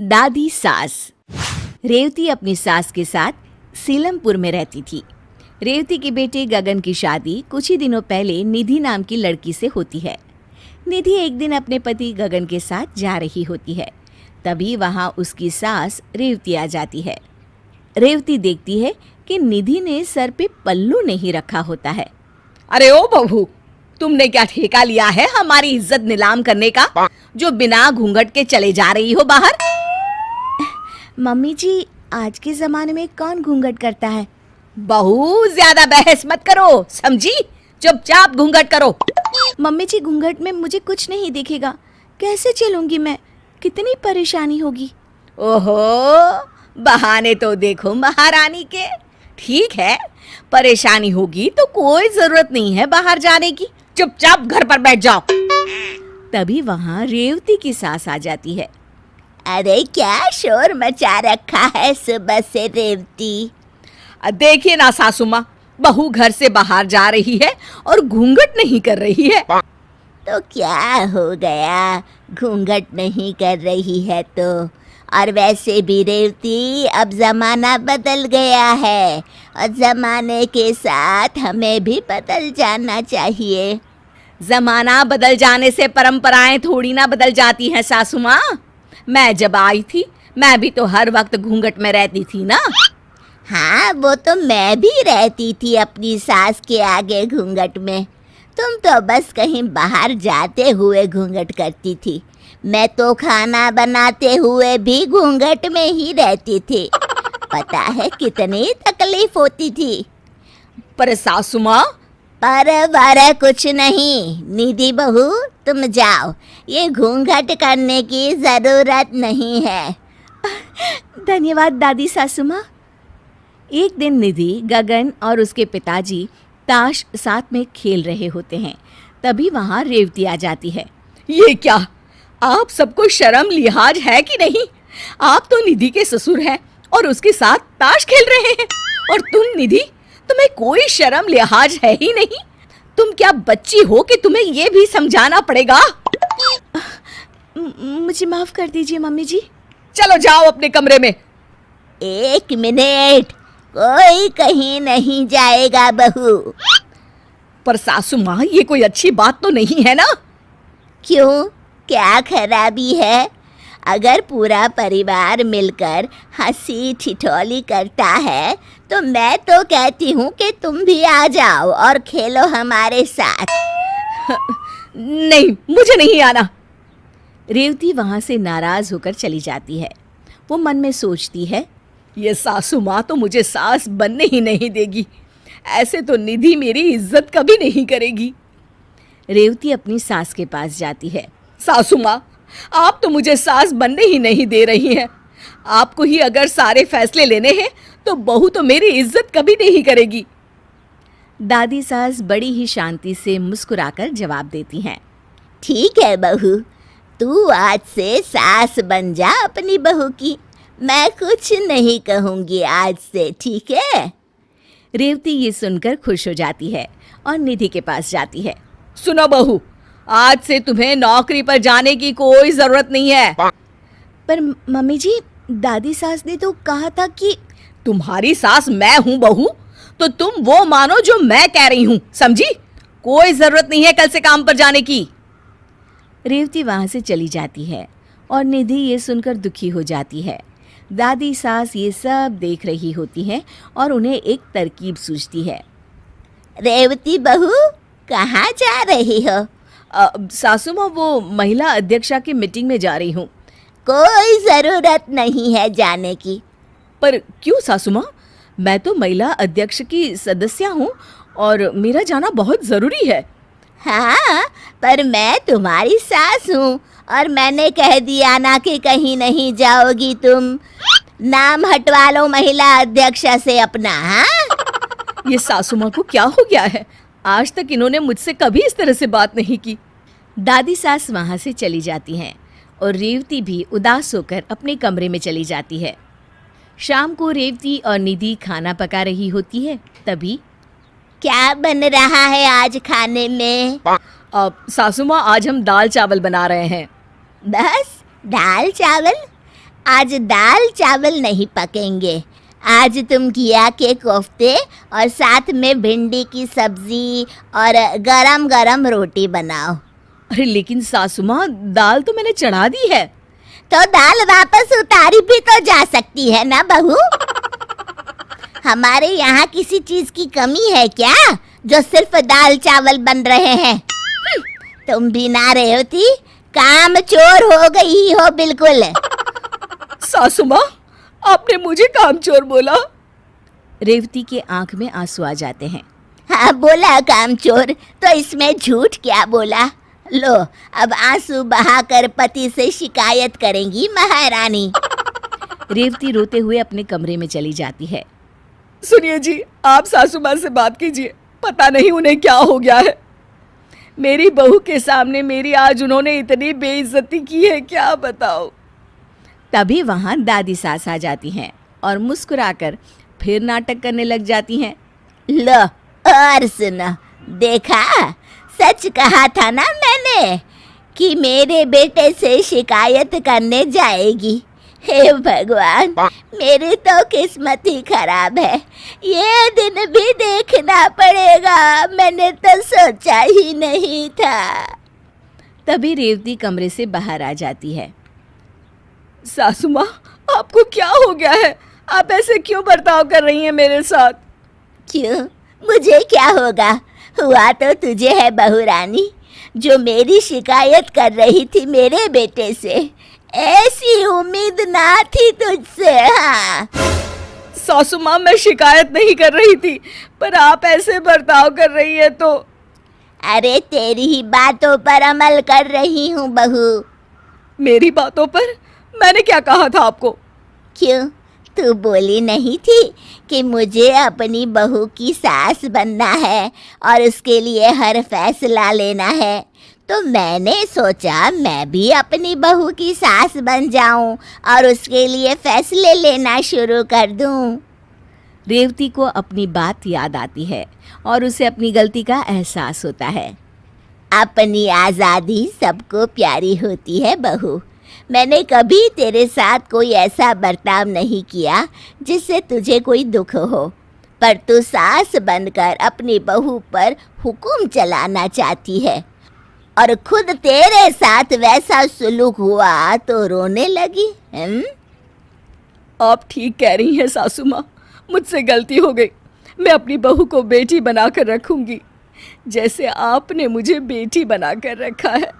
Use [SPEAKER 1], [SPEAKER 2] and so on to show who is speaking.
[SPEAKER 1] दादी सास। रेवती अपनी सास के साथ सीलमपुर में रहती थी। रेवती के बेटे गगन की शादी कुछ ही दिनों पहले निधि नाम की लड़की से होती है। निधि एक दिन अपने पति गगन के साथ जा रही होती है। तभी वहां उसकी सास रेवती आ जाती है। रेवती देखती है कि निधि ने सर पे पल्लू नहीं रखा होता है।
[SPEAKER 2] अरे ओ बहू, तुमने क्या ठेका लिया है हमारी इज्जत नीलाम करने का, जो बिना घूंघट के चले जा रही हो बाहर?
[SPEAKER 1] मम्मी जी, आज के जमाने में कौन घूंघट करता है?
[SPEAKER 2] बहू, ज्यादा बहस मत करो, समझी? चुपचाप घूंघट करो।
[SPEAKER 1] मम्मी जी, घूंघट में मुझे कुछ नहीं दिखेगा, कैसे चलूंगी मैं? कितनी परेशानी होगी।
[SPEAKER 2] ओहो, बहाने तो देखो महारानी के। ठीक है, परेशानी होगी तो कोई जरूरत नहीं है बाहर जाने की, चुपचाप घर पर बैठ जाओ।
[SPEAKER 1] तभी वहां रेवती की सास आ जाती है।
[SPEAKER 3] अरे क्या शोर मचा रखा है सुबह से रेवती?
[SPEAKER 2] देखिए ना सासू माँ, बहू घर से बाहर जा रही है और घूंघट नहीं कर रही है।
[SPEAKER 3] तो क्या हो गया, घूंघट नहीं कर रही है तो? और वैसे भी रेवती, अब जमाना बदल गया है और जमाने के साथ हमें भी बदल जाना चाहिए।
[SPEAKER 2] जमाना बदल जाने से परंपराएं थोड़ी ना बदल जाती हैं सासू माँ। मैं जब आई थी, मैं भी तो हर वक्त घूंघट में रहती थी ना।
[SPEAKER 3] हाँ, वो तो मैं भी रहती थी अपनी सास के आगे घूंघट में। तुम तो बस कहीं बाहर जाते हुए घूंघट करती थी। मैं तो खाना बनाते हुए भी घूंघट में ही रहती थी। पता है कितनी तकलीफ होती थी।
[SPEAKER 2] पर सासू माँ,
[SPEAKER 3] पर कुछ नहीं। निधि बहू, तुम जाओ, ये घूंघट करने की जरूरत नहीं है।
[SPEAKER 1] धन्यवाद दादी सासू माँ। एक दिन निधि, गगन और उसके पिताजी ताश साथ में खेल रहे होते हैं। तभी वहां रेवती आ जाती है।
[SPEAKER 2] ये क्या, आप सबको शर्म लिहाज है कि नहीं? आप तो निधि के ससुर हैं और उसके साथ ताश खेल रहे हैं, और तुम निधि, तुम्हें कोई शर्म लिहाज है ही नहीं? तुम क्या बच्ची हो कि तुम्हें ये भी समझाना पड़ेगा?
[SPEAKER 1] मुझे माफ कर दीजिए मम्मी जी।
[SPEAKER 2] चलो जाओ अपने कमरे में।
[SPEAKER 3] एक मिनट, कोई कहीं नहीं जाएगा बहू।
[SPEAKER 2] पर सासू माँ, ये कोई अच्छी बात तो नहीं है ना?
[SPEAKER 3] क्यों, क्या खराबी है? अगर पूरा परिवार मिलकर हंसी ठिठोली करता है तो मैं तो कहती हूँ कि तुम भी आ जाओ और खेलो हमारे साथ।
[SPEAKER 2] नहीं, मुझे नहीं आना।
[SPEAKER 1] रेवती वहां से नाराज होकर चली जाती है। वो मन में सोचती है,
[SPEAKER 2] ये सासू माँ तो मुझे सास बनने ही नहीं देगी। ऐसे तो निधि मेरी इज्जत कभी नहीं करेगी।
[SPEAKER 1] रेवती अपनी सास के पास जाती है।
[SPEAKER 2] सासू माँ, आप तो मुझे सास बनने ही नहीं दे रही हैं। आपको ही अगर सारे फैसले लेने हैं तो बहू तो मेरी इज्जत कभी नहीं करेगी।
[SPEAKER 1] दादी सास बड़ी ही शांति से मुस्कुराकर जवाब देती हैं।
[SPEAKER 3] ठीक है बहू, तू आज से सास बन जा अपनी बहू की। मैं कुछ नहीं कहूँगी आज से, ठीक है?
[SPEAKER 1] रेवती ये सुनकर खुश हो जाती है और निधि के पास जाती है।
[SPEAKER 2] सुनो बहू, आज से तुम्हें नौकरी पर जाने की कोई जरूरत नहीं है।
[SPEAKER 1] पर मम्मी जी, दादी सास ने तो कहा था कि...
[SPEAKER 2] तुम्हारी सास मैं हूँ बहू, तो तुम वो मानो जो मैं कह रही हूँ, समझी? कोई जरूरत नहीं है कल से काम पर जाने की।
[SPEAKER 1] रेवती वहां से चली जाती है और निधि ये सुनकर दुखी हो जाती है। दादी सास ये सब देख रही होती हैं और उन्हें एक तरकीब सूझती है।
[SPEAKER 3] रेवती बहू, कहाँ जा रही हो?
[SPEAKER 2] सासू माँ, वो महिला अध्यक्षा की मीटिंग में जा रही हूँ।
[SPEAKER 3] कोई जरूरत नहीं है जाने की।
[SPEAKER 2] पर क्यों सासू माँ? मैं तो महिला अध्यक्ष की सदस्य हूँ और मेरा जाना बहुत जरूरी है।
[SPEAKER 3] हाँ, पर मैं तुम्हारी सास हूँ और मैंने कह दिया ना कि कहीं नहीं जाओगी तुम। नाम हटवा लो महिला अध्यक्षा से अपना। हाँ,
[SPEAKER 2] ये सासू माँ को क्या हो गया है? आज तक इन्होंने मुझसे कभी इस तरह से बात नहीं की।
[SPEAKER 1] दादी सास वहां से चली जाती हैं और रेवती भी उदास होकर अपने कमरे में चली जाती है। शाम को रेवती और निधि खाना पका रही होती है। तभी
[SPEAKER 3] क्या बन रहा है आज खाने में?
[SPEAKER 2] सासू माँ, आज हम दाल चावल बना रहे हैं।
[SPEAKER 3] बस दाल चावल? आज दाल चावल नहीं पकेंगे। आज तुम घिया के कोफ्ते और साथ में भिंडी की सब्जी और गरम गरम रोटी बनाओ।
[SPEAKER 2] अरे लेकिन सासू माँ, दाल तो मैंने चढ़ा दी है।
[SPEAKER 3] तो दाल वापस उतारी भी तो जा सकती है ना बहू। हमारे यहाँ किसी चीज की कमी है क्या जो सिर्फ दाल चावल बन रहे हैं? तुम भी ना रेवती काम चोर हो गई हो बिल्कुल।
[SPEAKER 2] सासू माँ, आपने मुझे कामचोर बोला?
[SPEAKER 1] रेवती के आंख में आंसू आ जाते हैं।
[SPEAKER 3] हाँ बोला कामचोर, तो इसमें झूठ क्या बोला? लो अब आंसू बहाकर पति से शिकायत करेंगी महारानी।
[SPEAKER 1] रेवती रोते हुए अपने कमरे में चली जाती है।
[SPEAKER 2] सुनिए जी, आप सासू माँ से बात कीजिए, पता नहीं उन्हें क्या हो गया है। मेरी बहू के सामने मेरी आज उन्होंने इतनी बेइज्जती की है, क्या बताओ।
[SPEAKER 1] तभी वहां दादी सास आ जाती हैं और मुस्कुराकर फिर नाटक करने लग जाती हैं।
[SPEAKER 3] लो और सुनो, देखा सच कहा था ना मैंने कि मेरे बेटे से शिकायत करने जाएगी। हे भगवान, मेरी तो किस्मत ही खराब है। ये दिन भी देखना पड़ेगा, मैंने तो सोचा ही नहीं था।
[SPEAKER 1] तभी रेवती कमरे से बाहर आ जाती है।
[SPEAKER 2] सासू माँ, आपको क्या हो गया है? आप ऐसे क्यों बर्ताव कर रही हैं मेरे साथ?
[SPEAKER 3] क्यों, मुझे क्या होगा? हुआ तो तुझे है बहू रानी, जो मेरी शिकायत कर रही थी मेरे बेटे से। ऐसी उम्मीद ना थी तुझसे। हाँ
[SPEAKER 2] सासू माँ, मैं शिकायत नहीं कर रही थी, पर आप ऐसे बर्ताव कर रही है तो।
[SPEAKER 3] अरे तेरी ही बातों पर अमल कर रही हूँ बहू।
[SPEAKER 2] मेरी बातों पर? मैंने क्या कहा था आपको?
[SPEAKER 3] क्यों, तू बोली नहीं थी कि मुझे अपनी बहू की सास बनना है और उसके लिए हर फैसला लेना है? तो मैंने सोचा मैं भी अपनी बहू की सास बन जाऊं और उसके लिए फैसले लेना शुरू कर दूं।
[SPEAKER 1] रेवती को अपनी बात याद आती है और उसे अपनी गलती का एहसास होता है।
[SPEAKER 3] अपनी आज़ादी सबको प्यारी होती है बहू। मैंने कभी तेरे साथ कोई ऐसा बर्ताव नहीं किया जिससे तुझे कोई दुख हो, पर तू सास बनकर अपनी बहू पर हुक्म चलाना चाहती है और खुद तेरे साथ वैसा सुलूक हुआ तो रोने लगी।
[SPEAKER 2] आप ठीक कह रही हैं सासू माँ, मुझसे गलती हो गई। मैं अपनी बहू को बेटी बनाकर रखूंगी, जैसे आपने मुझे बेटी बनाकर रखा है।